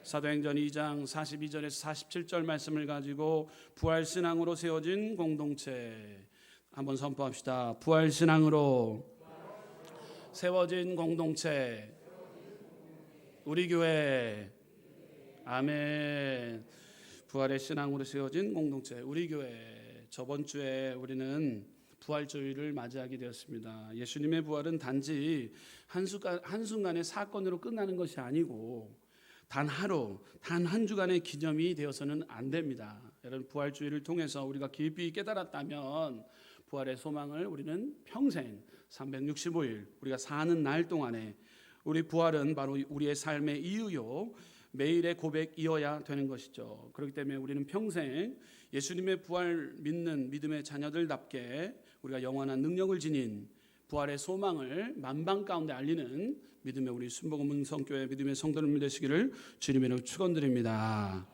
사도행전 2장 42절에서 47절 말씀을 가지고 부활신앙으로 세워진 공동체 한번 선포합시다. 부활신앙으로 세워진 공동체 우리 교회. 아멘. 부활의 신앙으로 세워진 공동체 우리 교회. 저번 주에 우리는 부활주의를 맞이하게 되었습니다. 예수님의 부활은 단지 한순간의 사건으로 끝나는 것이 아니고 단 하루, 단 한 주간의 기념이 되어서는 안 됩니다. 여러분, 부활주의를 통해서 우리가 깊이 깨달았다면 부활의 소망을 우리는 평생 365일 우리가 사는 날 동안에 우리 부활은 바로 우리의 삶의 이유요, 매일의 고백이어야 되는 것이죠. 그렇기 때문에 우리는 평생 예수님의 부활 믿는 믿음의 자녀들답게 우리가 영원한 능력을 지닌 부활의 소망을 만방 가운데 알리는 믿음의 우리 순복음 문성교회 믿음의 성도들 되시기를 주님의 이름으로 축원드립니다.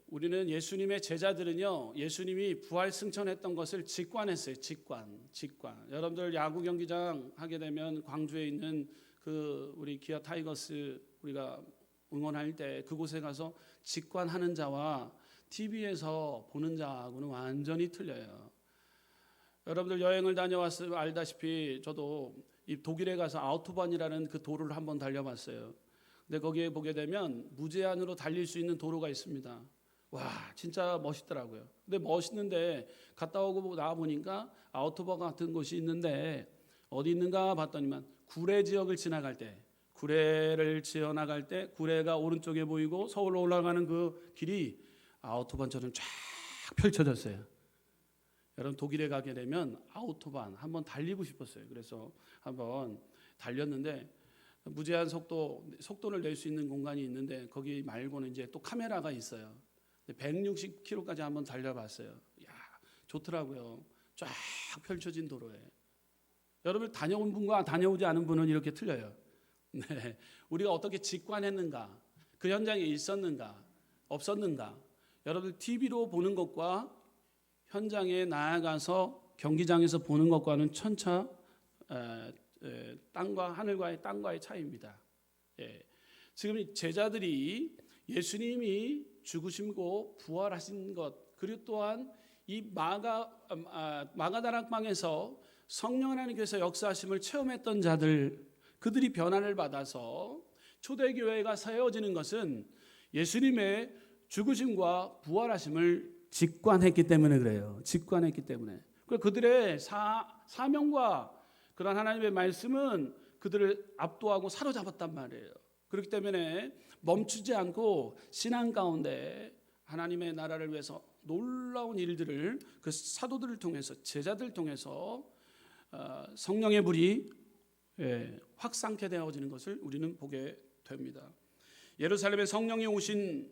우리는 예수님의 제자들은요, 예수님이 부활 승천했던 것을 직관했어요. 직관. 여러분들 야구 경기장 하게 되면 광주에 있는 그 우리 기아 타이거스 우리가 응원할 때 그곳에 가서 직관하는 자와 TV에서 보는 자하고는 완전히 틀려요. 여러분들 여행을 다녀왔으면 알다시피 저도 이 독일에 가서 아우토반이라는 그 도로를 한번 달려봤어요. 근데 거기에 보게 되면 무제한으로 달릴 수 있는 도로가 있습니다. 와, 진짜 멋있더라고요. 근데 멋있는데 갔다 오고 나와 보니까 아우토반 같은 곳이 있는데 어디 있는가 봤더니만 구례 지역을 지나갈 때, 구례를 지나갈 때 구례가 오른쪽에 보이고 서울로 올라가는 그 길이 아우토반처럼 쫙 펼쳐졌어요. 여러분, 독일에 가게 되면 아우토반 한번 달리고 싶었어요. 그래서 한번 달렸는데 무제한 속도를 낼 수 있는 공간이 있는데 거기 말고는 이제 또 카메라가 있어요. 160km까지 한번 달려봤어요. 야, 좋더라고요. 쫙 펼쳐진 도로에. 여러분, 다녀온 분과 다녀오지 않은 분은 이렇게 틀려요. 네, 우리가 어떻게 직관했는가, 그 현장에 있었는가, 없었는가. 여러분, TV로 보는 것과 현장에 나아가서 경기장에서 보는 것과는 천차 땅과 하늘과의 땅과의 차이입니다. 지금 제자들이 예수님이 죽으시고 부활하신 것, 그리고 또한 이 마가다락방에서 성령 하나님께서 역사하심을 체험했던 자들, 그들이 변화를 받아서 초대교회가 세워지는 것은 예수님의 죽으심과 부활하심을 직관했기 때문에 그래요. 직관했기 때문에. 그들의 사명과 그런 하나님의 말씀은 그들을 압도하고 사로잡았단 말이에요. 그렇기 때문에 멈추지 않고 신앙 가운데 하나님의 나라를 위해서 놀라운 일들을 그 사도들을 통해서, 제자들을 통해서 성령의 불이 확산케 되어지는 것을 우리는 보게 됩니다. 예루살렘에 성령이 오신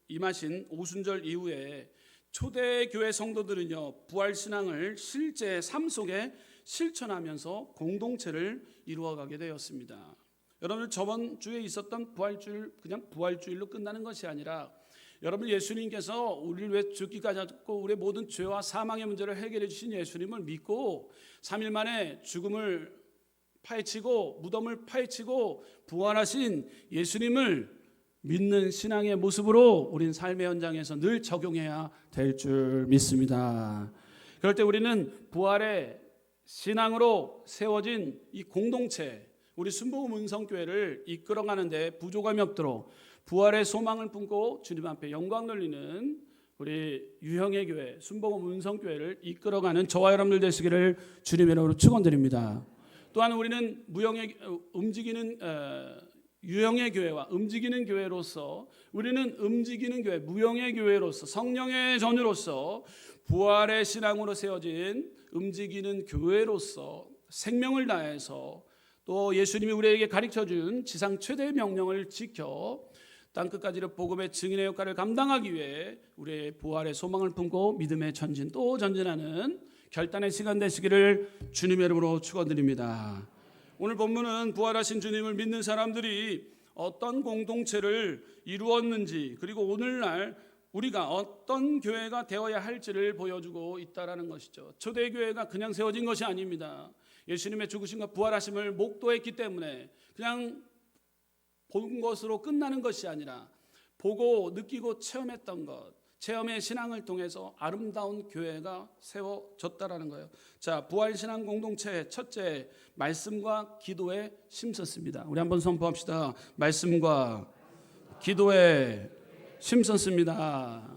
임하신 오순절 이후에 초대교회 성도들은요, 부활신앙을 실제 삶 속에 실천하면서 공동체를 이루어가게 되었습니다. 여러분, 저번 주에 있었던 부활주일, 그냥 부활주일로 끝나는 것이 아니라 여러분, 예수님께서 우리를 위해 죽기까지 하셨고 우리의 모든 죄와 사망의 문제를 해결해 주신 예수님을 믿고 3일 만에 죽음을 파헤치고 무덤을 파헤치고 부활하신 예수님을 믿는 신앙의 모습으로 우린 삶의 현장에서 늘 적용해야 될 줄 믿습니다. 그럴 때 우리는 부활의 신앙으로 세워진 이 공동체, 우리 순복음 은성교회를 이끌어가는 데 부족함이 없도록 부활의 소망을 품고 주님 앞에 영광 돌리는 우리 유형의 교회, 순복음 은성교회를 이끌어가는 저와 여러분들 되시기를 주님의 이름으로 축원드립니다. 또한 우리는 움직이는 유형의 교회와 움직이는 교회로서, 우리는 움직이는 교회, 무형의 교회로서, 성령의 전유로서 부활의 신앙으로 세워진 움직이는 교회로서 생명을 다해서 또 예수님이 우리에게 가르쳐준 지상 최대의 명령을 지켜 땅끝까지를 복음의 증인의 역할을 감당하기 위해 우리의 부활의 소망을 품고 믿음의 전진 또 전진하는 결단의 시간 되시기를 주님의 이름으로 축원드립니다. 오늘 본문은 부활하신 주님을 믿는 사람들이 어떤 공동체를 이루었는지, 그리고 오늘날 우리가 어떤 교회가 되어야 할지를 보여주고 있다라는 것이죠. 초대교회가 그냥 세워진 것이 아닙니다. 예수님의 죽으심과 부활하심을 목도했기 때문에 그냥 본 것으로 끝나는 것이 아니라 보고 느끼고 체험했던 것, 체험의 신앙을 통해서 아름다운 교회가 세워졌다라는 거예요. 자, 부활신앙 공동체 첫째, 말씀과 기도에 힘썼습니다. 우리 한번 선포합시다. 말씀과 기도에 힘썼습니다.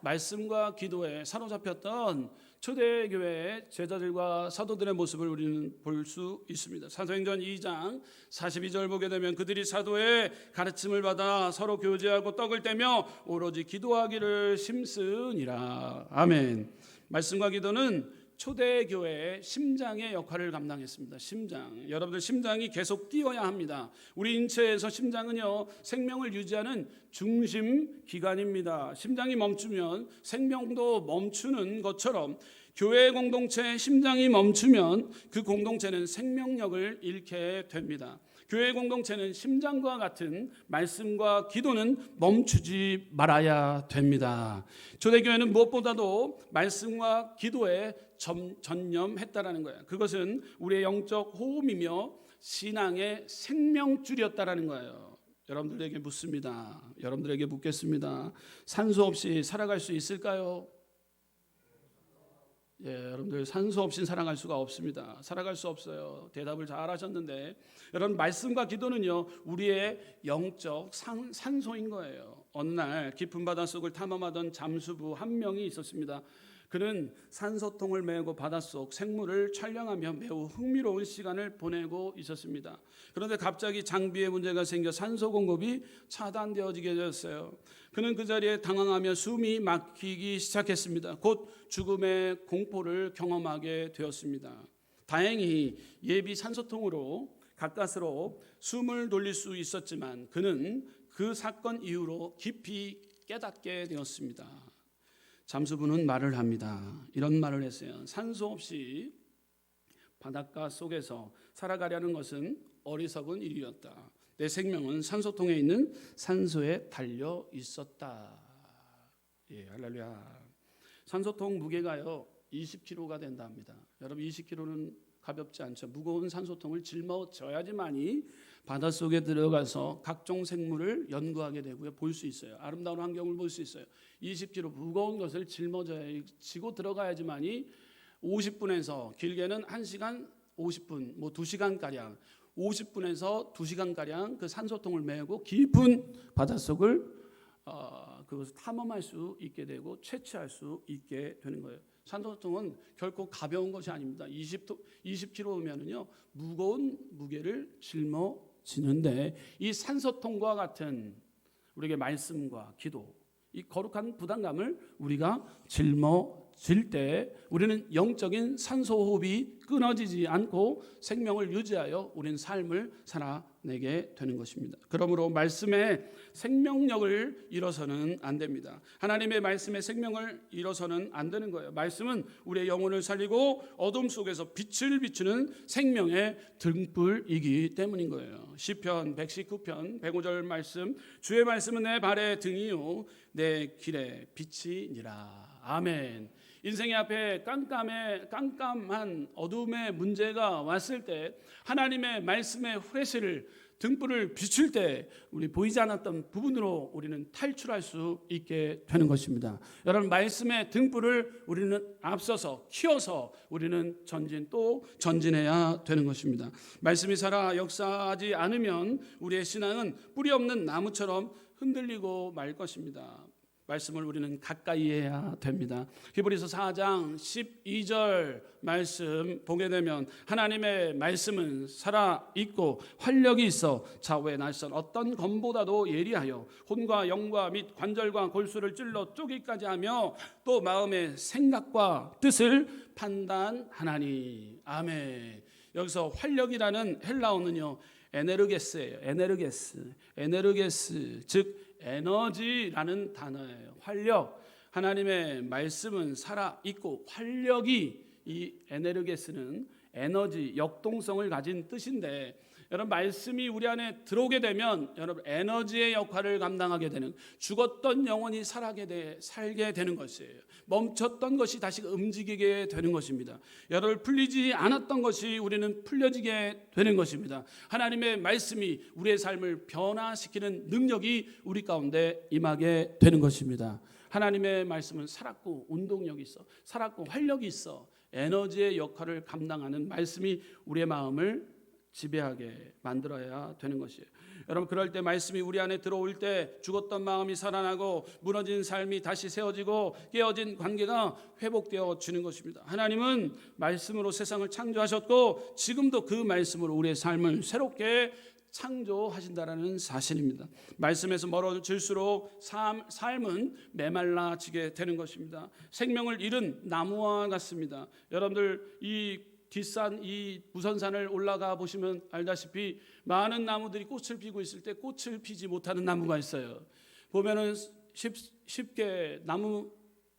말씀과 기도에 사로잡혔던 초대교회의 제자들과 사도들의 모습을 우리는 볼 수 있습니다. 사도행전 2장 42절 보게 되면 그들이 사도의 가르침을 받아 서로 교제하고 떡을 떼며 오로지 기도하기를 힘쓰니라. 아멘. 말씀과 기도는 초대교회의 심장의 역할을 감당했습니다. 심장. 여러분들 심장이 계속 뛰어야 합니다. 우리 인체에서 심장은요, 생명을 유지하는 중심 기관입니다. 심장이 멈추면 생명도 멈추는 것처럼 교회 공동체의 심장이 멈추면 그 공동체는 생명력을 잃게 됩니다. 교회 공동체는 심장과 같은 말씀과 기도는 멈추지 말아야 됩니다. 초대교회는 무엇보다도 말씀과 기도에 전념했다라는 거예요. 그것은 우리의 영적 호흡이며 신앙의 생명줄이었다라는 거예요. 여러분들에게 묻습니다. 여러분들에게 묻겠습니다. 산소 없이 살아갈 수 있을까요? 예, 여러분들 산소 없이 살아갈 수가 없습니다. 살아갈 수 없어요. 대답을 잘 하셨는데, 여러분 말씀과 기도는요, 우리의 영적 산소인 거예요. 어느 날 깊은 바닷속을 탐험하던 잠수부 한 명이 있었습니다. 그는 산소통을 메고 바닷속 생물을 촬영하며 매우 흥미로운 시간을 보내고 있었습니다. 그런데 갑자기 장비에 문제가 생겨 산소 공급이 차단되어지게 되었어요. 그는 그 자리에 당황하며 숨이 막히기 시작했습니다. 곧 죽음의 공포를 경험하게 되었습니다. 다행히 예비 산소통으로 가까스로 숨을 돌릴 수 있었지만 그는 그 사건 이후로 깊이 깨닫게 되었습니다. 잠수부는 말을 합니다. 이런 말을 했어요. 산소 없이 바닷가 속에서 살아가려는 것은 어리석은 일이었다. 내 생명은 산소통에 있는 산소에 달려 있었다. 예, 할렐루야. 산소통 무게가요 20kg가 된다 합니다. 여러분 20kg는 가볍지 않죠. 무거운 산소통을 짊어져야지만이 바닷속에 들어가서 각종 생물을 연구하게 되고요. 볼 수 있어요. 아름다운 환경을 볼 수 있어요. 20kg 무거운 것을 짊어지고 들어가야지만이 50분에서 길게는 1시간 50분, 뭐 2시간가량 50분에서 2시간가량 그 산소통을 메고 깊은 바닷속을 그것을 탐험할 수 있게 되고 채취할 수 있게 되는 거예요. 산소통은 결코 가벼운 것이 아닙니다. 20kg면은요 무거운 무게를 짊어지는데 이 산소통과 같은 우리에게 말씀과 기도, 이 거룩한 부담감을 우리가 짊어질 때 우리는 영적인 산소 호흡이 끊어지지 않고 생명을 유지하여 우리는 삶을 살아내게 되는 것입니다. 그러므로 말씀의 생명력을 잃어서는 안 됩니다. 하나님의 말씀의 생명을 잃어서는 안 되는 거예요. 말씀은 우리의 영혼을 살리고 어둠 속에서 빛을 비추는 생명의 등불이기 때문인 거예요. 시편 119편 105절 말씀, 주의 말씀은 내 발의 등이요 내 길의 빛이니라. 아멘. 인생의 앞에 깜깜한 어둠의 문제가 왔을 때 하나님의 말씀의 후레쉬를 등불을 비출 때 우리 보이지 않았던 부분으로 우리는 탈출할 수 있게 되는 것입니다. 여러분 말씀의 등불을 우리는 앞서서 키워서 우리는 전진해야 되는 것입니다. 말씀이 살아 역사하지 않으면 우리의 신앙은 뿌리 없는 나무처럼 흔들리고 말 것입니다. 말씀을 우리는 가까이 해야 됩니다. 히브리서 4장 12절 말씀 보게 되면 하나님의 말씀은 살아있고 활력이 있어 좌우에 날선 어떤 검보다도 예리하여 혼과 영과 및 관절과 골수를 찔러 쪼개기까지 하며 또 마음의 생각과 뜻을 판단하나니. 아멘. 여기서 활력이라는 헬라어는요 에네르게스예요. 에네르게스 즉 에너지라는 단어예요. 활력. 하나님의 말씀은 살아있고 활력이 이 에네르게스는 에너지, 역동성을 가진 뜻인데 여러분 말씀이 우리 안에 들어오게 되면 여러분 에너지의 역할을 감당하게 되는, 죽었던 영혼이 살게 되는 것이에요. 멈췄던 것이 다시 움직이게 되는 것입니다. 여러분 풀리지 않았던 것이 우리는 풀려지게 되는 것입니다. 하나님의 말씀이 우리의 삶을 변화시키는 능력이 우리 가운데 임하게 되는 것입니다. 하나님의 말씀은 살았고 운동력이 있어, 살았고 활력이 있어, 에너지의 역할을 감당하는 말씀이 우리의 마음을 지배하게 만들어야 되는 것이에요. 여러분 그럴 때 말씀이 우리 안에 들어올 때 죽었던 마음이 살아나고 무너진 삶이 다시 세워지고 깨어진 관계가 회복되어 지는 것입니다. 하나님은 말씀으로 세상을 창조하셨고 지금도 그 말씀으로 우리의 삶을 새롭게 창조하신다라는 사실입니다. 말씀에서 멀어질수록 삶은 메말라지게 되는 것입니다. 생명을 잃은 나무와 같습니다. 여러분들 이 뒷산 이 부선산을 올라가 보시면 알다시피 많은 나무들이 꽃을 피고 있을 때 꽃을 피지 못하는 나무가 있어요. 보면은 쉽게 나무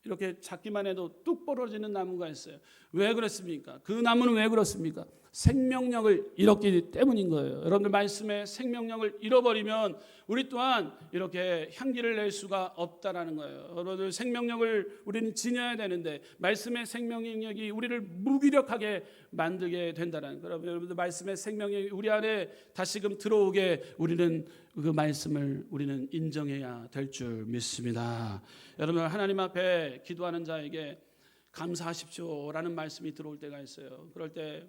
이렇게 잡기만 해도 뚝 벌어지는 나무가 있어요. 왜 그렇습니까? 그 나무는 왜 그렇습니까? 생명력을 잃었기 때문인 거예요. 여러분들 말씀에 생명력을 잃어버리면 우리 또한 이렇게 향기를 낼 수가 없다라는 거예요. 여러분들 생명력을 우리는 지녀야 되는데 말씀의 생명력이 우리를 무기력하게 만들게 된다는 거예요. 여러분들 말씀의 생명력이 우리 안에 다시금 들어오게 우리는 그 말씀을 우리는 인정해야 될 줄 믿습니다. 여러분 하나님 앞에 기도하는 자에게 감사하십시오라는 말씀이 들어올 때가 있어요. 그럴 때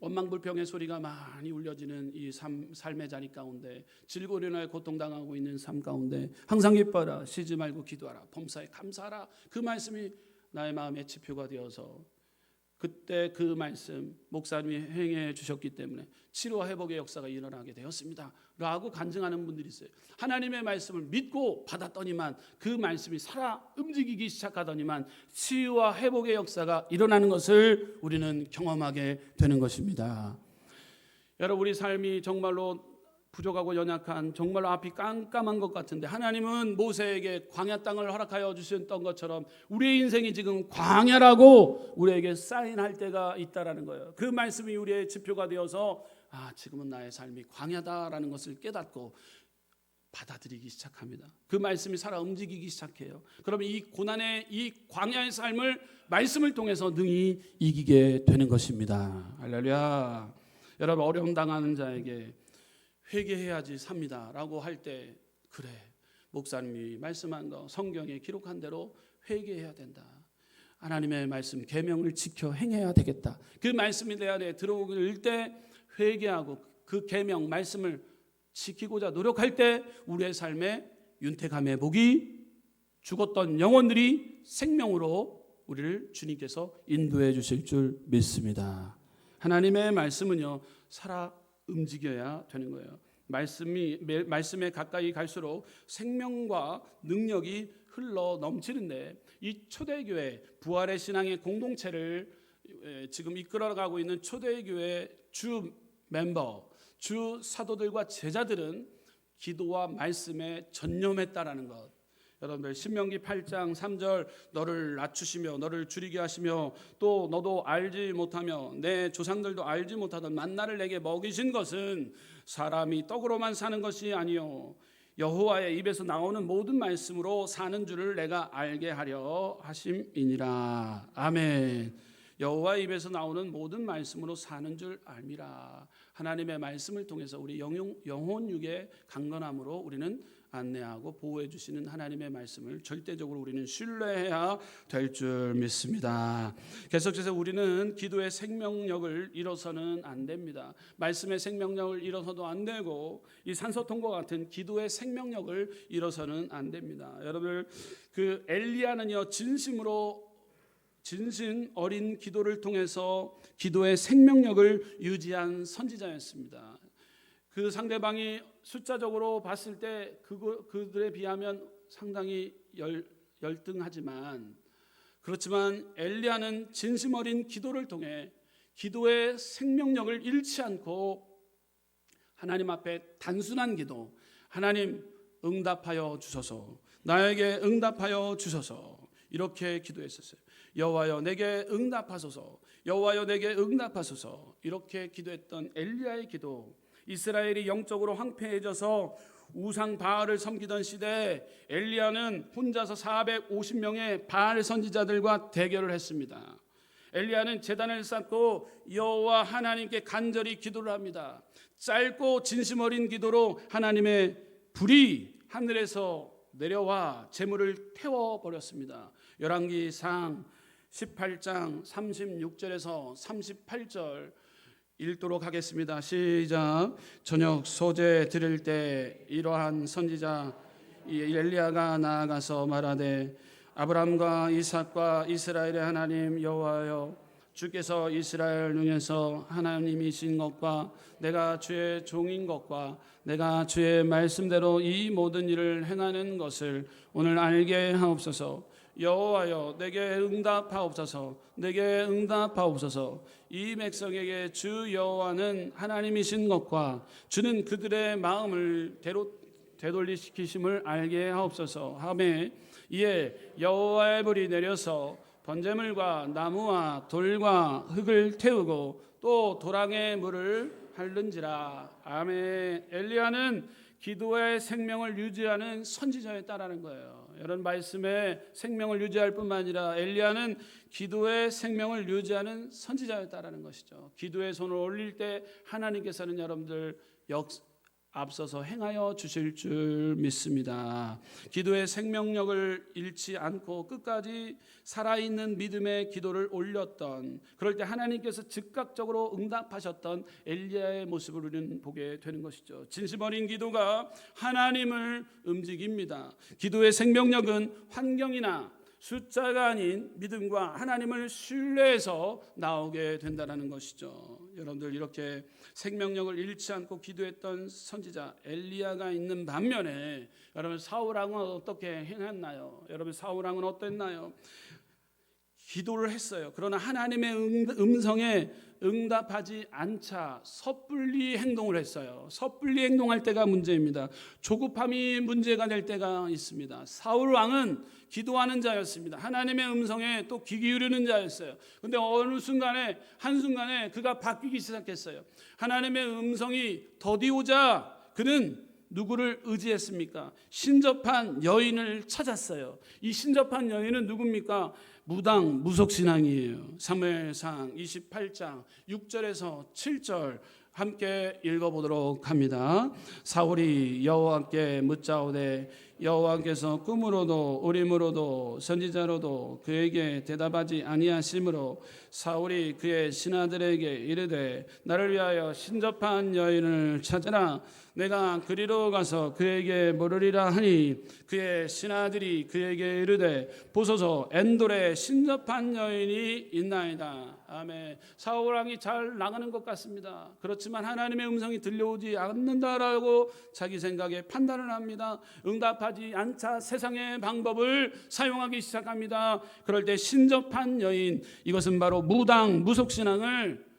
원망불평의 소리가 많이 울려지는 이 삶의 자리 가운데, 질고리나 고통당하고 있는 삶 가운데 항상 기뻐라, 쉬지 말고 기도하라, 범사에 감사하라, 그 말씀이 나의 마음에 지표가 되어서 그때 그 말씀 목사님이 행해 주셨기 때문에 치료와 회복의 역사가 일어나게 되었습니다 라고 간증하는 분들이 있어요. 하나님의 말씀을 믿고 받았더니만 그 말씀이 살아 움직이기 시작하더니만 치유와 회복의 역사가 일어나는 것을 우리는 경험하게 되는 것입니다. 여러분 우리 삶이 정말로 부족하고 연약한, 정말로 앞이 깜깜한 것 같은데 하나님은 모세에게 광야 땅을 허락하여 주셨던 것처럼 우리의 인생이 지금 광야라고 우리에게 사인할 때가 있다라는 거예요. 그 말씀이 우리의 지표가 되어서 지금은 나의 삶이 광야다라는 것을 깨닫고 받아들이기 시작합니다. 그 말씀이 살아 움직이기 시작해요. 그러면 이 고난의 이 광야의 삶을 말씀을 통해서 능히 이기게 되는 것입니다. 할렐루야. 여러분 어려움 당하는 자에게 회개해야지 삽니다 라고 할 때, 그래 목사님이 말씀한 거 성경에 기록한 대로 회개해야 된다, 하나님의 말씀 계명을 지켜 행해야 되겠다, 그 말씀이 내 안에 들어오길 때 회개하고 그 계명 말씀을 지키고자 노력할 때 우리의 삶에 윤택함의 복이, 죽었던 영혼들이 생명으로 우리를 주님께서 인도해 주실 줄 믿습니다. 하나님의 말씀은요 살아 움직여야 되는 거예요. 말씀에 가까이 갈수록 생명과 능력이 흘러 넘치는데, 이 초대교회 부활의 신앙의 공동체를 지금 이끌어가고 있는 초대교회 주 멤버, 주 사도들과 제자들은 기도와 말씀에 전념했다라는 것. 여러분들 신명기 8장 3절, 너를 낮추시며 너를 줄이게 하시며 또 너도 알지 못하며 내 조상들도 알지 못하던 만나를 내게 먹이신 것은 사람이 떡으로만 사는 것이 아니요 여호와의 입에서 나오는 모든 말씀으로 사는 줄을 내가 알게 하려 하심이니라. 아멘. 여호와의 입에서 나오는 모든 말씀으로 사는 줄 알미라. 하나님의 말씀을 통해서 우리 영혼 육의 강건함으로 우리는 안내하고 보호해 주시는 하나님의 말씀을 절대적으로 우리는 신뢰해야 될 줄 믿습니다. 계속해서 우리는 기도의 생명력을 잃어서는 안 됩니다. 말씀의 생명력을 잃어서도 안 되고 이 산소통과 같은 기도의 생명력을 잃어서는 안 됩니다. 여러분 그 엘리야는요 진심 어린 기도를 통해서 기도의 생명력을 유지한 선지자였습니다. 그 상대방이 숫자적으로 봤을 때 그들에 비하면 상당히 열등하지만, 그렇지만 엘리야는 진심 어린 기도를 통해 기도의 생명력을 잃지 않고 하나님 앞에 단순한 기도, 하나님 응답하여 주소서, 나에게 응답하여 주소서, 이렇게 기도했었어요. 여호와여 내게 응답하소서. 여호와여 내게 응답하소서. 이렇게 기도했던 엘리야의 기도, 이스라엘이 영적으로 황폐해져서 우상 바알을 섬기던 시대에 엘리야는 혼자서 450명의 바알 선지자들과 대결을 했습니다. 엘리야는 제단을 쌓고 여호와 하나님께 간절히 기도를 합니다. 짧고 진심 어린 기도로 하나님의 불이 하늘에서 내려와 재물을 태워버렸습니다. 열왕기상 18장 36절에서 38절 읽도록 하겠습니다. 시작. 저녁 소재 드릴 때 이러한 선지자 엘리야가 나아가서 말하되 아브라함과 이삭과 이스라엘의 하나님 여호와여, 주께서 이스라엘 중에서 하나님이신 것과 내가 주의 종인 것과 내가 주의 말씀대로 이 모든 일을 행하는 것을 오늘 알게 하옵소서. 여호와여 내게 응답하옵소서. 내게 응답하옵소서. 이 백성에게 주 여호와는 하나님이신 것과 주는 그들의 마음을 되돌리시키심을 알게 하옵소서 하매, 이에 여호와의 불이 내려서 번제물과 나무와 돌과 흙을 태우고 또 도랑의 물을 핥는지라. 아멘. 엘리야는 기도의 생명을 유지하는 선지자였다라는 거예요. 이런 말씀에 생명을 유지할 뿐만 아니라 엘리야는 기도의 생명을 유지하는 선지자였다라는 것이죠. 기도의 손을 올릴 때 하나님께서는 여러분들 앞서서 행하여 주실 줄 믿습니다. 기도의 생명력을 잃지 않고 끝까지 살아있는 믿음의 기도를 올렸던, 그럴 때 하나님께서 즉각적으로 응답하셨던 엘리야의 모습을 우리는 보게 되는 것이죠. 진심 어린 기도가 하나님을 움직입니다. 기도의 생명력은 환경이나 숫자가 아닌 믿음과 하나님을 신뢰해서 나오게 된다는 것이죠. 여러분들 이렇게 생명력을 잃지 않고 기도했던 선지자 엘리야가 있는 반면에 여러분 사울왕은 어떻게 행했나요? 여러분 사울왕은 어땠나요? 기도를 했어요. 그러나 하나님의 음성에 응답하지 않자 섣불리 행동을 했어요. 섣불리 행동할 때가 문제입니다. 조급함이 문제가 될 때가 있습니다. 사울 왕은 기도하는 자였습니다. 하나님의 음성에 또 귀 기울이는 자였어요. 그런데 어느 순간에 한순간에 그가 바뀌기 시작했어요. 하나님의 음성이 더디오자 그는 누구를 의지했습니까? 신접한 여인을 찾았어요. 이 신접한 여인은 누굽니까? 무당 무속신앙이에요. 사무엘상 28장 6절에서 7절 함께 읽어보도록 합니다. 사울이 여호와께 묻자오되 여호와께서 꿈으로도 우림으로도 선지자로도 그에게 대답하지 아니하시므로 사울이 그의 신하들에게 이르되 나를 위하여 신접한 여인을 찾으라. 내가 그리로 가서 그에게 물으리라 하니 그의 신하들이 그에게 이르되 보소서 엔돌에 신접한 여인이 있나이다. 아멘. 사울왕이 잘 나가는 것 같습니다. 그렇지만 하나님의 음성이 들려오지 않는다라고 자기 생각에 판단을 합니다. 응답하지 않자 세상의 방법을 사용하기 시작합니다. 그럴 때 신접한 여인, 이것은 바로 무당 무속신앙을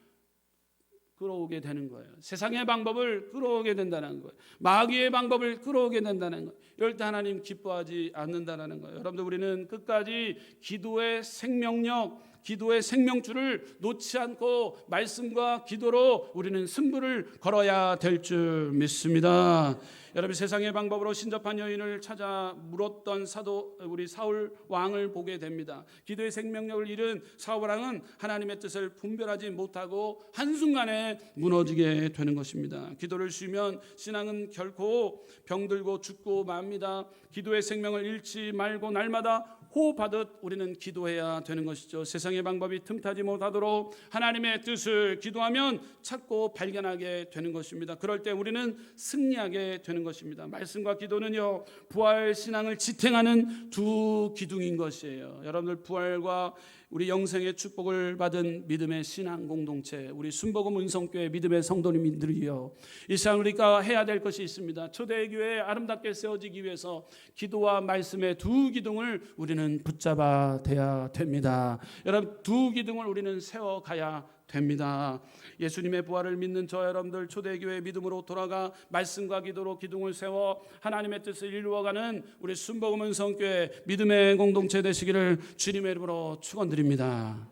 끌어오게 되는 거예요. 세상의 방법을 끌어오게 된다는 거예요. 마귀의 방법을 끌어오게 된다는 거예요. 이럴 때 하나님 기뻐하지 않는다는 거예요. 여러분들 우리는 끝까지 기도의 생명력, 기도의 생명줄을 놓지 않고 말씀과 기도로 우리는 승부를 걸어야 될 줄 믿습니다. 여러분 세상의 방법으로 신접한 여인을 찾아 물었던 사도 우리 사울 왕을 보게 됩니다. 기도의 생명력을 잃은 사울 왕은 하나님의 뜻을 분별하지 못하고 한순간에 무너지게 되는 것입니다. 기도를 쉬면 신앙은 결코 병들고 죽고 맙니다. 기도의 생명을 잃지 말고 날마다 호흡하듯 우리는 기도해야 되는 것이죠. 세상의 방법이 틈타지 못하도록 하나님의 뜻을 기도하면 찾고 발견하게 되는 것입니다. 그럴 때 우리는 승리하게 되는 것입니다. 말씀과 기도는요, 부활 신앙을 지탱하는 두 기둥인 것이에요. 여러분들 부활과 우리 영생의 축복을 받은 믿음의 신앙 공동체, 우리 순복음 은성교회 믿음의 성도님들이요, 이 시간 우리가 해야 될 것이 있습니다. 초대교회에 아름답게 세워지기 위해서 기도와 말씀의 두 기둥을 우리는 붙잡아 돼야 됩니다. 여러분 두 기둥을 우리는 세워가야 됩니다. 예수님의 부활을 믿는 저 여러분들 초대교회 믿음으로 돌아가 말씀과 기도로 기둥을 세워 하나님의 뜻을 이루어가는 우리 순복음 은성교회 믿음의 공동체 되시기를 주님의 이름으로 축원드립니다.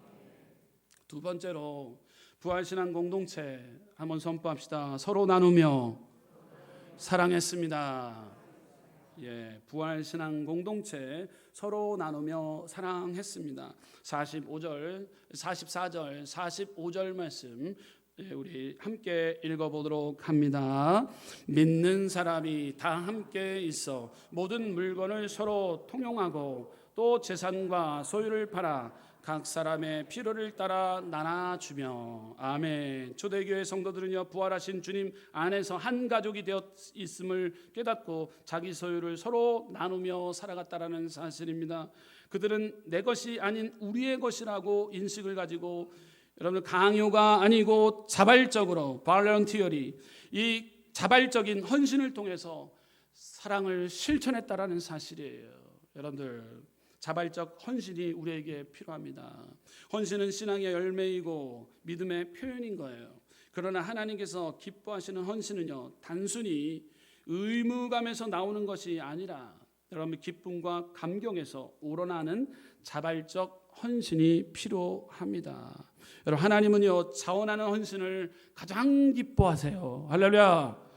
두 번째로 부활신앙 공동체 한번 선포합시다. 서로 나누며 사랑했습니다. 예, 부활신앙 공동체 서로 나누며 사랑했습니다. 45절, 44절, 45절 말씀 우리 함께 읽어보도록 합니다. 믿는 사람이 다 함께 있어 모든 물건을 서로 통용하고 또 재산과 소유를 팔아 각 사람의 필요를 따라 나눠주며. 아멘. 초대교회 성도들은요, 부활하신 주님 안에서 한 가족이 되어 있음을 깨닫고 자기 소유를 서로 나누며 살아갔다라는 사실입니다. 그들은 내 것이 아닌 우리의 것이라고 인식을 가지고, 여러분, 강요가 아니고 자발적으로 voluntarily, 이 자발적인 헌신을 통해서 사랑을 실천했다라는 사실이에요. 여러분들, 자발적 헌신이 우리에게 필요합니다. 헌신은 신앙의 열매이고 믿음의 표현인 거예요. 그러나 하나님께서 기뻐하시는 헌신은요, 단순히 의무감에서 나오는 것이 아니라 여러분, 기쁨과 감경에서 우러나는 자발적 헌신이 필요합니다. 여러분, 하나님은요, 자원하는 헌신을 가장 기뻐하세요. 할렐루야.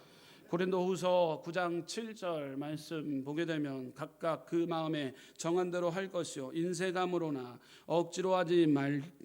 고린도후서 9장 7절 말씀 보게 되면 각각 그 마음에 정한 대로 할 것이요 인색함으로나 억지로 하지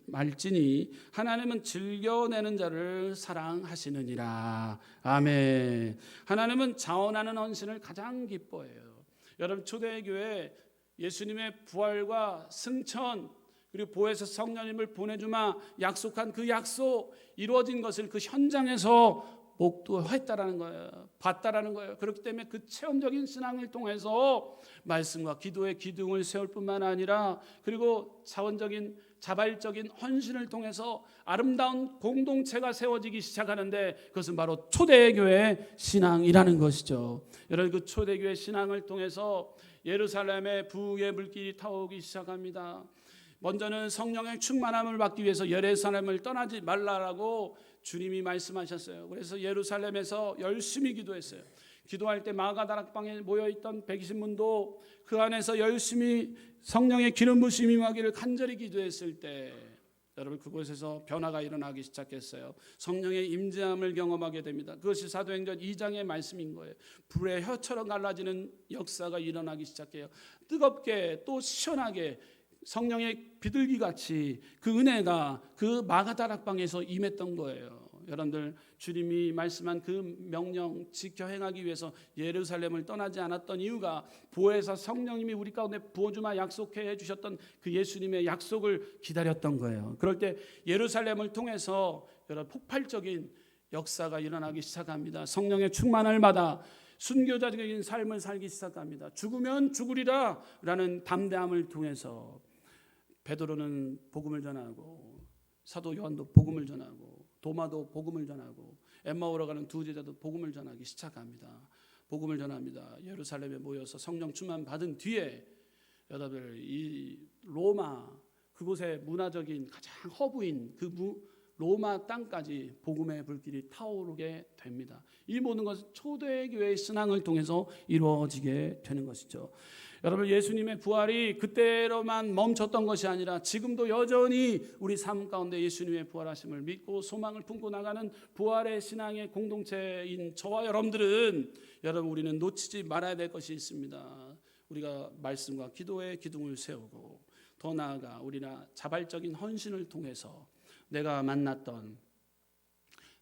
말지니 하나님은 즐겨내는 자를 사랑하시느니라. 아멘. 하나님은 자원하는 헌신을 가장 기뻐해요. 여러분, 초대교회 예수님의 부활과 승천 그리고 보혜사 성령님을 보내주마 약속한 그 약속 이루어진 것을 그 현장에서 목도했다라는 거예요. 봤다라는 거예요. 그렇기 때문에 그 체험적인 신앙을 통해서 말씀과 기도의 기둥을 세울 뿐만 아니라 그리고 자발적인 헌신을 통해서 아름다운 공동체가 세워지기 시작하는데 그것은 바로 초대교회 신앙이라는 것이죠. 여러분, 그 초대교회 신앙을 통해서 예루살렘의 부의 물길이 타오르기 시작합니다. 먼저는 성령의 충만함을 받기 위해서 예루살렘을 떠나지 말라라고 주님이 말씀하셨어요. 그래서 예루살렘에서 열심히 기도했어요. 기도할 때 마가다락방에 모여있던 120문도 그 안에서 열심히 성령의 기름 부심이 임하기를 간절히 기도했을 때 여러분, 그곳에서 변화가 일어나기 시작했어요. 성령의 임재함을 경험하게 됩니다. 그것이 사도행전 2장의 말씀인 거예요. 불의 혀처럼 갈라지는 역사가 일어나기 시작해요. 뜨겁게 또 시원하게 성령의 비둘기같이 그 은혜가 그 마가다락방에서 임했던 거예요. 여러분들, 주님이 말씀한 그 명령 지켜 행하기 위해서 예루살렘을 떠나지 않았던 이유가 보혜사 성령님이 우리 가운데 부어주마 약속해 주셨던 그 예수님의 약속을 기다렸던 거예요. 그럴 때 예루살렘을 통해서 여러분, 폭발적인 역사가 일어나기 시작합니다. 성령의 충만을 받아 순교자적인 삶을 살기 시작합니다. 죽으면 죽으리라 라는 담대함을 통해서 베드로는 복음을 전하고 사도 요한도 복음을 전하고 도마도 복음을 전하고 엠마오로 가는 두 제자도 복음을 전하기 시작합니다. 복음을 전합니다. 예루살렘에 모여서 성령 충만 받은 뒤에 여러분들, 이 로마 그곳의 문화적인 가장 허브인 그 로마 땅까지 복음의 불길이 타오르게 됩니다. 이 모든 것은 초대교회의 신앙을 통해서 이루어지게 되는 것이죠. 여러분, 예수님의 부활이 그때로만 멈췄던 것이 아니라 지금도 여전히 우리 삶 가운데 예수님의 부활하심을 믿고 소망을 품고 나가는 부활의 신앙의 공동체인 저와 여러분들은, 여러분, 우리는 놓치지 말아야 될 것이 있습니다. 우리가 말씀과 기도의 기둥을 세우고 더 나아가 우리나 자발적인 헌신을 통해서 내가 만났던,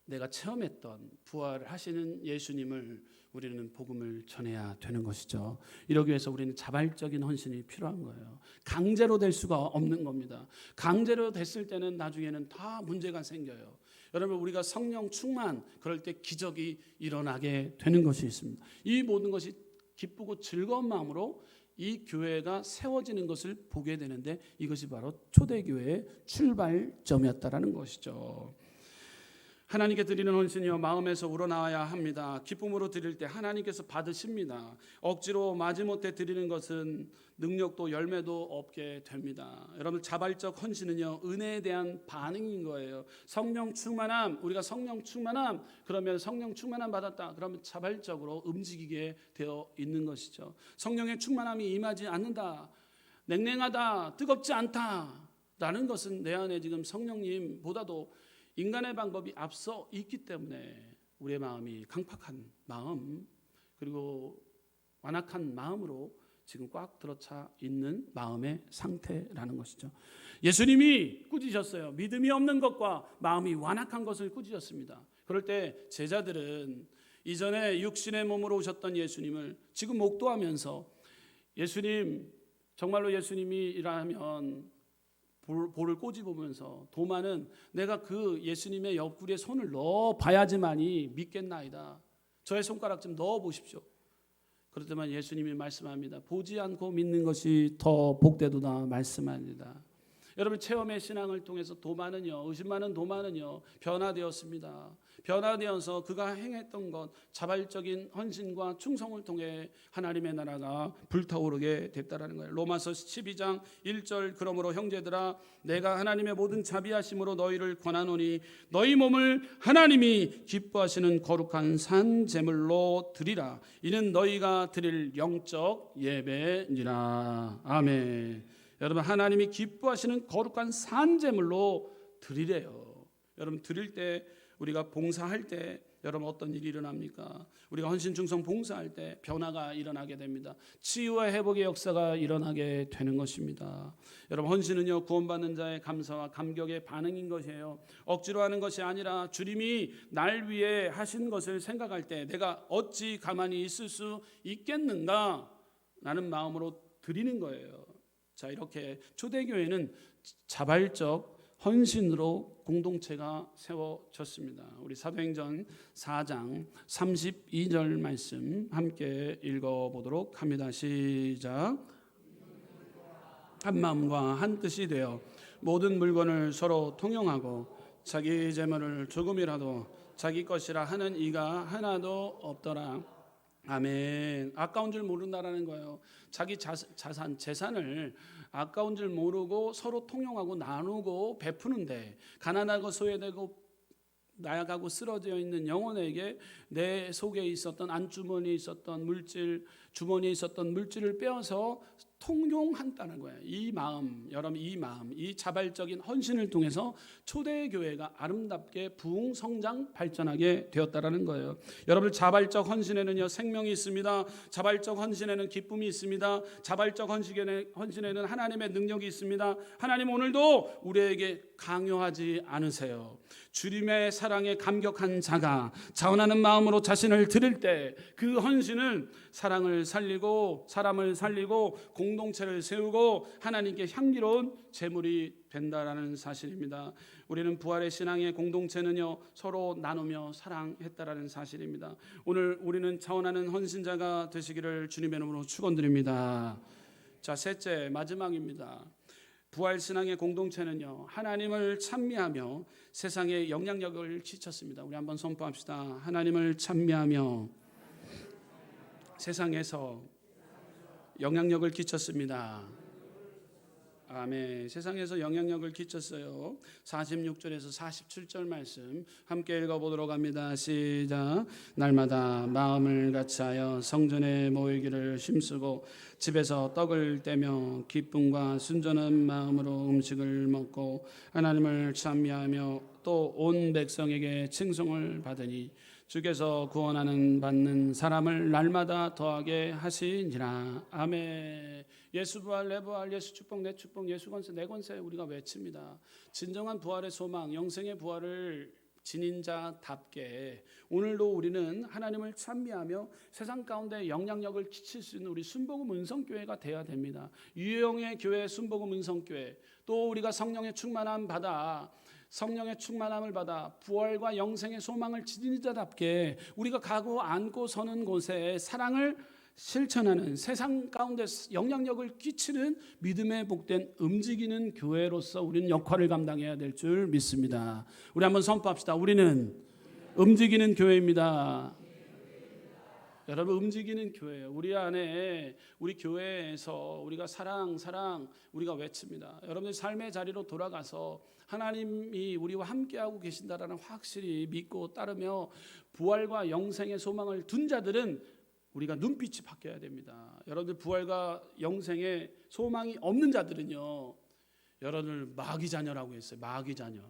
내가 체험했던 부활하시는 예수님을 우리는 복음을 전해야 되는 것이죠. 이러기 위해서 우리는 자발적인 헌신이 필요한 거예요. 강제로 될 수가 없는 겁니다. 강제로 됐을 때는 나중에는 다 문제가 생겨요. 여러분, 우리가 성령 충만, 그럴 때 기적이 일어나게 되는 것이 있습니다. 이 모든 것이 기쁘고 즐거운 마음으로 이 교회가 세워지는 것을 보게 되는데 이것이 바로 초대교회의 출발점이었다라는 것이죠. 하나님께 드리는 헌신이요 마음에서 우러나와야 합니다. 기쁨으로 드릴 때 하나님께서 받으십니다. 억지로 마지못해 드리는 것은 능력도 열매도 없게 됩니다. 여러분, 자발적 헌신은요 은혜에 대한 반응인 거예요. 성령 충만함, 우리가 성령 충만함, 그러면 성령 충만함 받았다, 그러면 자발적으로 움직이게 되어 있는 것이죠. 성령의 충만함이 임하지 않는다, 냉랭하다, 뜨겁지 않다, 라는 것은 내 안에 지금 성령님보다도 인간의 방법이 앞서 있기 때문에 우리의 마음이 강팍한 마음, 그리고 완악한 마음으로 지금 꽉 들어차 있는 마음의 상태라는 것이죠. 예수님이 꾸짖으셨어요. 믿음이 없는 것과 마음이 완악한 것을 꾸짖으셨습니다. 그럴 때 제자들은 이전에 육신의 몸으로 오셨던 예수님을 지금 목도하면서 예수님, 정말로 예수님이라면 볼을 꼬집으면서 도마는 내가 그 예수님의 옆구리에 손을 넣어 봐야지만이 믿겠나이다. 저의 손가락 좀 넣어 보십시오. 그렇지만 예수님이 말씀합니다. 보지 않고 믿는 것이 더 복되도다 말씀합니다. 여러분, 체험의 신앙을 통해서 도마는요, 의심 많은 도마는요 변화되었습니다. 변화되어서 그가 행했던 것, 자발적인 헌신과 충성을 통해 하나님의 나라가 불타오르게 됐다라는 거예요. 로마서 12장 1절, 그러므로 형제들아 내가 하나님의 모든 자비하심으로 너희를 권하노니 너희 몸을 하나님이 기뻐하시는 거룩한 산 제물로 드리라. 이는 너희가 드릴 영적 예배니라. 아멘. 여러분, 하나님이 기뻐하시는 거룩한 산 제물로 드리래요. 여러분, 드릴 때, 우리가 봉사할 때 여러분 어떤 일이 일어납니까? 우리가 헌신 충성 봉사할 때 변화가 일어나게 됩니다. 치유와 회복의 역사가 일어나게 되는 것입니다. 여러분, 헌신은요 구원받는 자의 감사와 감격의 반응인 것이에요. 억지로 하는 것이 아니라 주님이 날 위해 하신 것을 생각할 때 내가 어찌 가만히 있을 수 있겠는가 라는 마음으로 드리는 거예요. 자, 이렇게 초대교회는 자발적 헌신으로 공동체가 세워졌습니다. 우리 사도행전 4장 32절 말씀 함께 읽어보도록 합니다. 시작. 한 마음과 한 뜻이 되어 모든 물건을 서로 통용하고 자기 재물을 조금이라도 자기 것이라 하는 이가 하나도 없더라. 아멘. 아까운 줄 모른다라는 거예요. 자기 재산을 아까운 줄 모르고 서로 통용하고 나누고 베푸는데, 가난하고 소외되고 나약하고 쓰러져 있는 영혼에게 내 속에 있었던 안주머니에 있었던 물질, 주머니에 있었던 물질을 빼어서 통용한다는 거예요. 이 마음, 여러분, 이 자발적인 헌신을 통해서 초대교회가 아름답게 부흥 성장 발전하게 되었다라는 거예요. 여러분, 자발적 헌신에는요 생명이 있습니다. 자발적 헌신에는 기쁨이 있습니다. 자발적 헌신에는 하나님의 능력이 있습니다. 하나님 오늘도 우리에게 강요하지 않으세요. 주님의 사랑에 감격한 자가 자원하는 마음으로 자신을 드릴 때 그 헌신은 사랑을 살리고 사람을 살리고 공동체를 세우고 하나님께 향기로운 제물이 된다라는 사실입니다. 우리는 부활의 신앙의 공동체는요 서로 나누며 사랑했다라는 사실입니다. 오늘 우리는 자원하는 헌신자가 되시기를 주님의 이름으로 축원드립니다. 자, 셋째, 마지막입니다. 부활 신앙의 공동체는요 하나님을 찬미하며 세상에 영향력을 끼쳤습니다. 우리 한번 선포합시다. 하나님을 찬미하며 세상에서 영향력을 끼쳤습니다. 아멘. 세상에서 영향력을 끼쳤어요. 46절에서 47절 말씀 함께 읽어보도록 합니다. 시작. 날마다 마음을 같이하여 성전에 모이기를 힘쓰고 집에서 떡을 떼며 기쁨과 순전한 마음으로 음식을 먹고 하나님을 찬미하며 또 온 백성에게 칭송을 받으니 주께서 구원하는 받는 사람을 날마다 더하게 하시니라. 아멘. 예수 부활, 내 부활, 예수 축복, 내 축복, 예수 권세, 내 권세 우리가 외칩니다. 진정한 부활의 소망, 영생의 부활을 지닌 자답게 오늘도 우리는 하나님을 찬미하며 세상 가운데 영향력을 끼칠 수 있는 우리 순복음 은성교회가 되어야 됩니다. 유영의 교회 순복음 은성교회, 또 우리가 성령의 충만함을 받아 부활과 영생의 소망을 지닌 자답게 우리가 가고 앉고 서는 곳에 사랑을 실천하는, 세상 가운데 영향력을 끼치는 믿음의 복된 움직이는 교회로서 우리는 역할을 감당해야 될 줄 믿습니다. 우리 한번 선포합시다. 우리는 움직이는 교회입니다. 여러분, 움직이는 교회예요. 우리 안에, 우리 교회에서 우리가 사랑 우리가 외칩니다. 여러분들 삶의 자리로 돌아가서 하나님이 우리와 함께하고 계신다라는 확실히 믿고 따르며 부활과 영생의 소망을 둔 자들은 우리가 눈빛이 바뀌어야 됩니다. 여러분들, 부활과 영생의 소망이 없는 자들은요 여러분을 마귀 자녀라고 했어요. 마귀 자녀.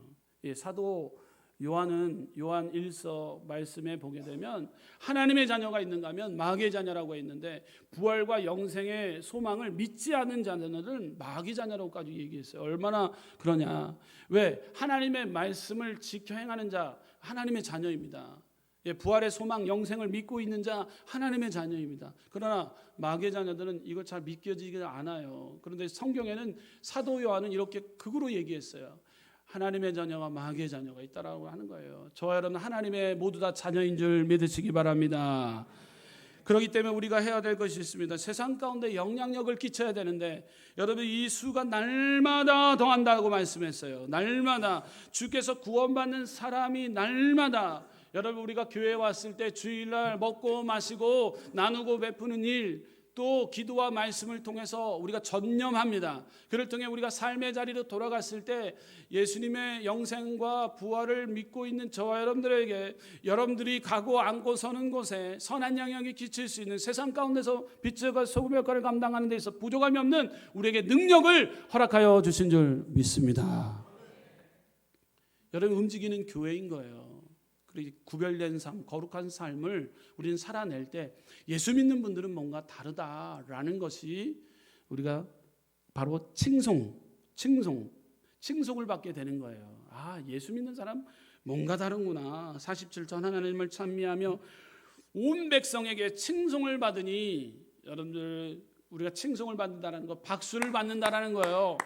예, 사도 요한 1서 말씀에 보게 되면 하나님의 자녀가 있는가 하면 마귀의 자녀라고 했는데, 부활과 영생의 소망을 믿지 않는 자녀들은 마귀 자녀라고까지 얘기했어요. 얼마나 그러냐. 왜? 하나님의 말씀을 지켜 행하는 자 하나님의 자녀입니다. 예, 부활의 소망, 영생을 믿고 있는 자 하나님의 자녀입니다. 그러나 마귀의 자녀들은 이걸 잘 믿겨지지 않아요. 그런데 성경에는 사도 요한은 이렇게 극으로 얘기했어요. 하나님의 자녀와 마귀의 자녀가 있다라고 하는 거예요. 저와 여러분 하나님의 모두 다 자녀인 줄 믿으시기 바랍니다. 그렇기 때문에 우리가 해야 될 것이 있습니다. 세상 가운데 영향력을 끼쳐야 되는데, 여러분 이 수가 날마다 더한다고 말씀했어요. 날마다 주께서 구원받는 사람이 날마다, 여러분 우리가 교회에 왔을 때 주일날 먹고 마시고 나누고 베푸는 일, 또 기도와 말씀을 통해서 우리가 전념합니다. 그를 통해 우리가 삶의 자리로 돌아갔을 때 예수님의 영생과 부활을 믿고 있는 저와 여러분들에게, 여러분들이 가고 앉고 서는 곳에 선한 영향이 끼칠 수 있는, 세상 가운데서 빛과 소금의 역할을 감당하는 데 있어 부족함이 없는 우리에게 능력을 허락하여 주신 줄 믿습니다. 여러분 움직이는 교회인 거예요. 구별된 삶, 거룩한 삶을 우리는 살아낼 때 예수 믿는 분들은 뭔가 다르다라는 것이 우리가 바로 칭송을 받게 되는 거예요. 아, 예수 믿는 사람 뭔가 다른구나. 47전 하나님을 찬미하며 온 백성에게 칭송을 받으니, 여러분들 우리가 칭송을 받는다는 거, 박수를 받는다라는 거예요.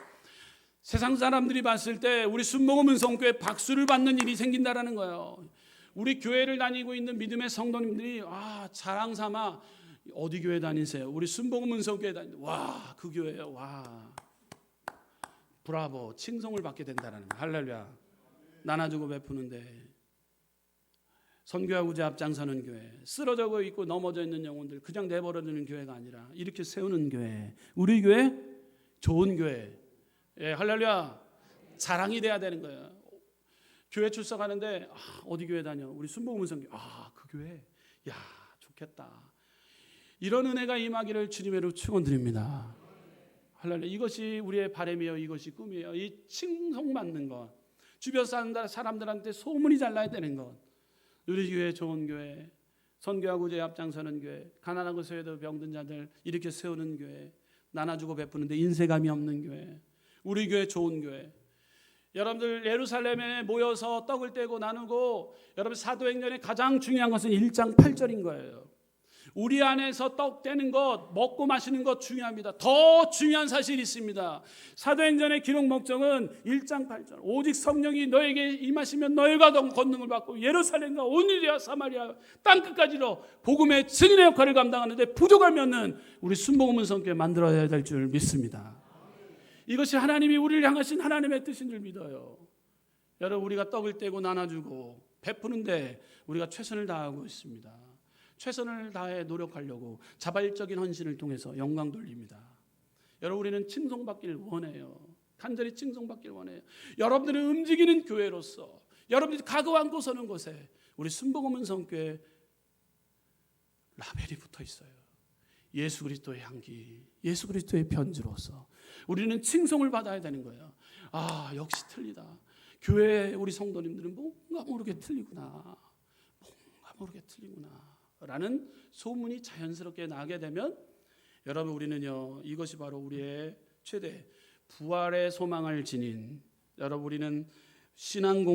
세상 사람들이 봤을 때 우리 순복음 은성교회 박수를 받는 일이 생긴다라는 거예요. 우리 교회를 다니고 있는 믿음의 성도님들이 자랑 삼아 어디 교회 다니세요? 우리 순복음 은성교회 다니세요. 와, 그 교회요. 와, 브라보, 칭송을 받게 된다라는 거예요. 할렐루야. 나눠주고 베푸는데, 선교하고자 앞장서는 교회, 쓰러져 있고 넘어져 있는 영혼들 그냥 내버려두는 교회가 아니라 이렇게 세우는 교회, 우리 교회 좋은 교회. 예, 할렐루야. 자랑이 돼야 되는 거예요. 교회 출석하는데 어디 교회 다녀? 우리 순복음 은성교. 그 교회. 야, 좋겠다. 이런 은혜가 임하기를 주님으로 축원드립니다. 할렐루야. 이것이 우리의 바람이요, 이것이 꿈이에요. 이 칭송받는 것, 주변 사람들한테 소문이 잘 나야 되는 것. 우리 교회 좋은 교회, 선교하고자 앞장서는 교회, 가난하고 소외도 병든 자들 이렇게 세우는 교회, 나눠주고 베푸는데 인색함이 없는 교회, 우리 교회 좋은 교회. 여러분들 예루살렘에 모여서 떡을 떼고 나누고, 여러분 사도행전의 가장 중요한 것은 1장 8절인 거예요. 우리 안에서 떡 떼는 것, 먹고 마시는 것 중요합니다. 더 중요한 사실이 있습니다. 사도행전의 기록 목적은 1장 8절, 오직 성령이 너에게 임하시면 너희가 권능을 받고 예루살렘과 온 유대와 사마리아 땅끝까지로 복음의 증인의 역할을 감당하는데 부족함이 없는 우리 순복음 은성교회 만들어야 될 줄 믿습니다. 이것이 하나님이 우리를 향하신 하나님의 뜻인 줄 믿어요. 여러분 우리가 떡을 떼고 나눠주고 베푸는데 우리가 최선을 다하고 있습니다. 최선을 다해 노력하려고 자발적인 헌신을 통해서 영광 돌립니다. 여러분 우리는 칭송받기를 원해요. 간절히 칭송받기를 원해요. 여러분들은 움직이는 교회로서, 여러분들이 가고 앉고 서는 곳에 우리 순복음 은성교회 라벨이 붙어 있어요. 예수 그리스도의 향기, 예수 그리스도의 편지로서 우리는 칭송을 받아야 되는 거예요. 역시 틀리다. 교회 우리 성도님들은 뭔가 모르게 틀리구나. 라는 소문이 자연스럽게 나게 되면, 여러분 우리는요, 이것이 바로 우리의 최대 부활의 소망을 지닌, 여러분 우리는 신앙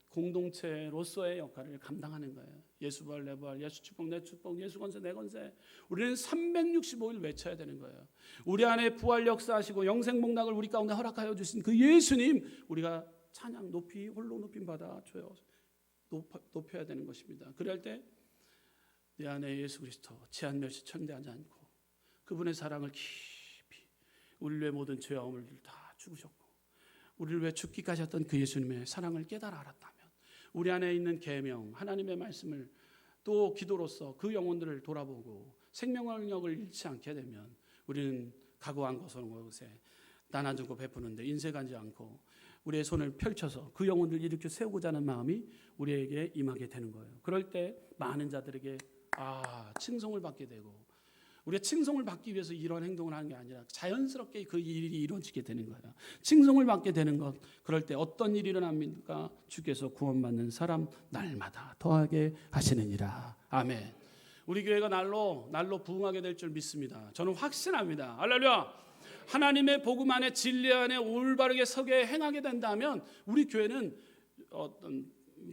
공동체로서의 역할을 감당하는 거예요. 예수 부활 내 부활, 예수 축복 내 축복, 예수 건세 내 건세. 우리는 365일 외쳐야 되는 거예요. 우리 안에 부활 역사하시고 영생 복락을 우리 가운데 허락하여 주신 그 예수님, 우리가 찬양 높이 홀로 높임 받아 줘요. 높여야 되는 것입니다. 그럴 때 내 안에 예수 그리스도 제한 멸시 천대하지 않고 그분의 사랑을 깊이, 우리를 위해 모든 죄와 허물을 다 죽으셨고 우리를 위해 죽기까지 했던 그 예수님의 사랑을 깨달아 알았다면, 우리 안에 있는 계명 하나님의 말씀을 또 기도로서 그 영혼들을 돌아보고 생명력을 잃지 않게 되면, 우리는 가고 앉고 서는 곳에 나눠주고 베푸는데 인색하지 않고 우리의 손을 펼쳐서 그 영혼들을 일으켜 세우고자 하는 마음이 우리에게 임하게 되는 거예요. 그럴 때 많은 자들에게 칭송을 받게 되고, 우리가 칭송을 받기 위해서 이런 행동을 하는 게 아니라 자연스럽게 그 일이 이루어지게 되는 거예요. 칭송을 받게 되는 것, 그럴 때 어떤 일이 일어납니까? 주께서 구원받는 사람 날마다 더하게 하시느니라. 아멘. 우리 교회가 날로 부흥하게 될 줄 믿습니다. 저는 확신합니다. 할렐루야. 하나님의 복음 안에 진리 안에 올바르게 서게 행하게 된다면 우리 교회는 어떤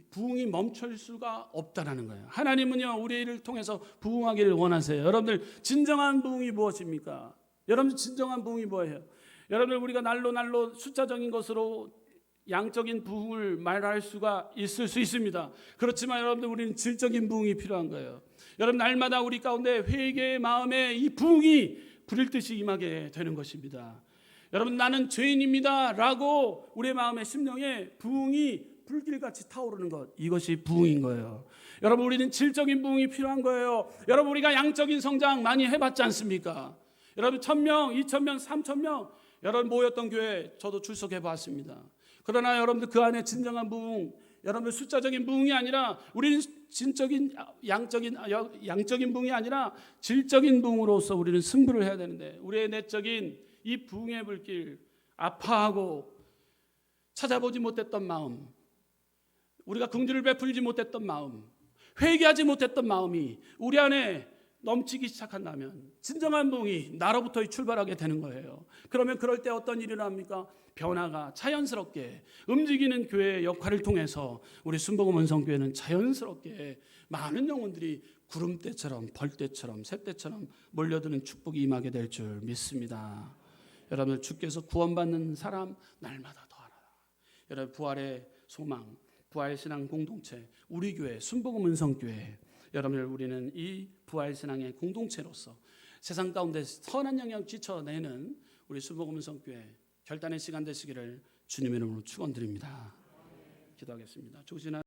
부흥이 멈출 수가 없다라는 거예요. 하나님은요 우리를 통해서 부흥하기를 원하세요. 여러분들 진정한 부흥이 무엇입니까? 여러분들 진정한 부흥이 뭐예요? 여러분들 우리가 날로 숫자적인 것으로 양적인 부흥을 말할 수가 있을 수 있습니다. 그렇지만 여러분들 우리는 질적인 부흥이 필요한 거예요. 여러분 날마다 우리 가운데 회개의 마음에 이 부흥이 불일 듯이 임하게 되는 것입니다. 여러분 나는 죄인입니다 라고 우리의 마음의 심령에 부흥이 불길같이 타오르는 것, 이것이 부흥인 거예요. 여러분 우리는 질적인 부흥이 필요한 거예요. 여러분 우리가 양적인 성장 많이 해봤지 않습니까? 여러분 1,000명, 2,000명, 3,000명 여러분 모였던 교회 저도 출석해 봤습니다. 그러나 여러분들 그 안에 진정한 부흥, 여러분들 숫자적인 부흥이 아니라 우리는 양적인 부흥이 아니라 질적인 부흥으로서 우리는 승부를 해야 되는데 우리의 내적인 이 부흥의 불길, 아파하고 찾아보지 못했던 마음, 우리가 긍휼을 베풀지 못했던 마음, 회개하지 못했던 마음이 우리 안에 넘치기 시작한다면 진정한 부흥이 나로부터 출발하게 되는 거예요. 그러면 그럴 때 어떤 일이 일어납니까? 변화가 자연스럽게 움직이는 교회의 역할을 통해서 우리 순복음 은성교회는 자연스럽게 많은 영혼들이 구름대처럼 벌떼처럼 새떼처럼 몰려드는 축복이 임하게 될 줄 믿습니다. 여러분 주께서 구원받는 사람 날마다 더하라. 여러분 부활의 소망, 부활신앙 공동체, 우리 교회 순복음 은성교회, 여러분들 우리는 이 부활신앙의 공동체로서 세상 가운데 선한 영향 지쳐내는 우리 순복음 은성교회 결단의 시간 되시기를 주님의 이름으로 축원드립니다. 기도하겠습니다. 조신한